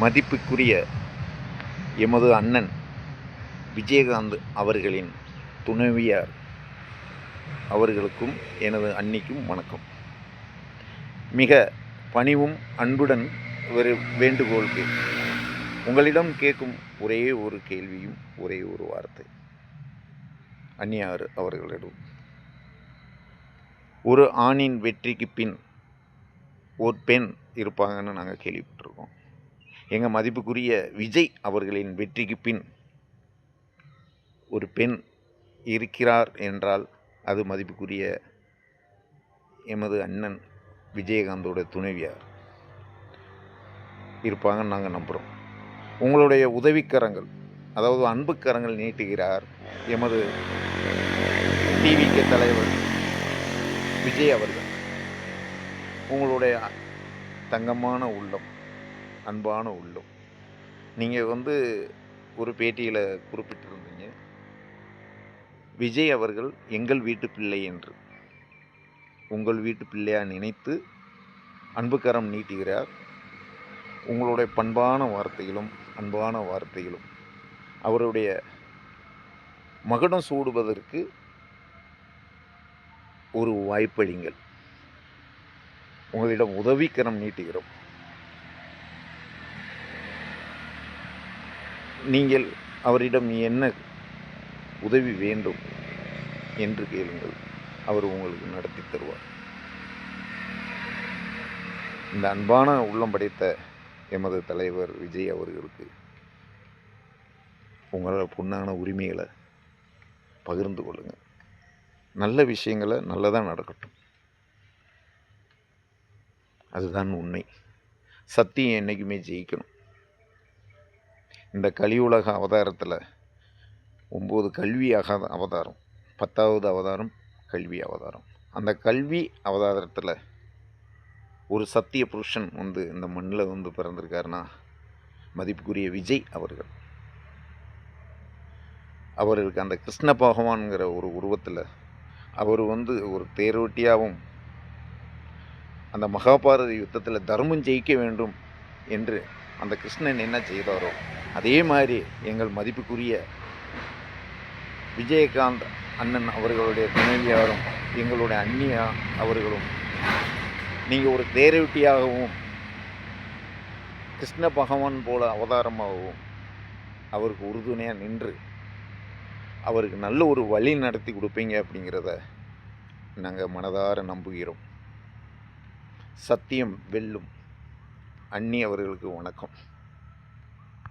மதிப்புக்குரிய எமது அண்ணன் விஜயகாந்த் அவர்களின் துணைவியார் அவர்களுக்கும் எனது அன்னிக்கும் வணக்கம். மிக பணிவும் அன்புடன் ஒரு வேண்டுகோள் உங்களிடம் கேட்கும் ஒரே ஒரு கேள்வியும் ஒரே ஒரு வார்த்தை. அன்னியார் அவர்களிடம், ஒரு ஆணின் வெற்றிக்கு பின் ஒரு பெண் இருப்பாங்கன்னு நாங்கள் கேள்விப்பட்டிருக்கோம். எங்கள் மதிப்புக்குரிய விஜய் அவர்களின் வெற்றிக்கு பின் ஒரு பெண் இருக்கிறார் என்றால் அது மதிப்புக்குரிய எமது அண்ணன் விஜயகாந்தோட துணைவியார் இருப்பாங்கன்னு நாங்கள் நம்புகிறோம். உங்களுடைய உதவிக்கரங்கள், அதாவது அன்புக்கரங்கள் நீட்டுகிறார் எமது டிவிக்கு தலைவர் விஜய் அவர்கள். உங்களுடைய தங்கமான உள்ளம், அன்பான உள்ளம். நீங்கள் ஒரு பேட்டியில் குறிப்பிட்டிருந்தீங்க, விஜய் அவர்கள் எங்கள் வீட்டு பிள்ளை என்று. உங்கள் வீட்டு பிள்ளையாக நினைத்து அன்புக்கரம் நீட்டுகிறார். உங்களுடைய பண்பான வார்த்தைகளும் அன்பான வார்த்தைகளும் அவருடைய மகுடம் சூடுவதற்கு ஒரு வாய்ப்பளிங்கள். உங்களிடம் உதவிக்கரம் நீட்டுகிறோம். நீங்கள் அவரிடம் என்ன உதவி வேண்டும் என்று கேளுங்கள், அவர் உங்களுக்கு நடத்தி தருவார். இந்த அன்பான உள்ளம் படைத்த எமது தலைவர் விஜய் அவர்களுக்கு உங்களோட பொன்னான உரிமைகளை பகிர்ந்து கொள்ளுங்கள். நல்ல விஷயங்களை நல்லதாக நடக்கட்டும். அதுதான் உண்மை. சத்தியம் என்றைக்குமே ஜெயிக்கணும். இந்த கலியுலக அவதாரத்தில் 9 கல்வி அவதாரம், 10வது அவதாரம் கல்வி அவதாரம். அந்த கல்வி அவதாரத்தில் ஒரு சத்திய புருஷன் இந்த மண்ணில் பிறந்திருக்காருன்னா மதிப்புக்குரிய விஜய் அவர்கள். அவர்களுக்கு அந்த கிருஷ்ண பகவான்கிற ஒரு உருவத்தில் அவர் ஒரு தேரோட்டியாகவும் அந்த மகாபாரத யுத்தத்தில் தர்மம் ஜெயிக்க வேண்டும் என்று அந்த கிருஷ்ணன் என்ன செய்தாரோ அதே மாதிரி எங்கள் மதிப்புக்குரிய விஜயகாந்த் அண்ணன் அவர்களுடைய துணைவியாரும் எங்களுடைய அண்ணியா அவர்களும் நீங்கள் ஒரு தேரோட்டியாகவும் கிருஷ்ண பகவான் போல அவதாரமாகவும் அவருக்கு உறுதுணையாக நின்று அவருக்கு நல்ல ஒரு வழி நடத்தி கொடுப்பீங்க அப்படிங்கிறத நாங்கள் மனதார நம்புகிறோம். சத்தியம் வெல்லும். அண்ணி அவர்களுக்கு வணக்கம்.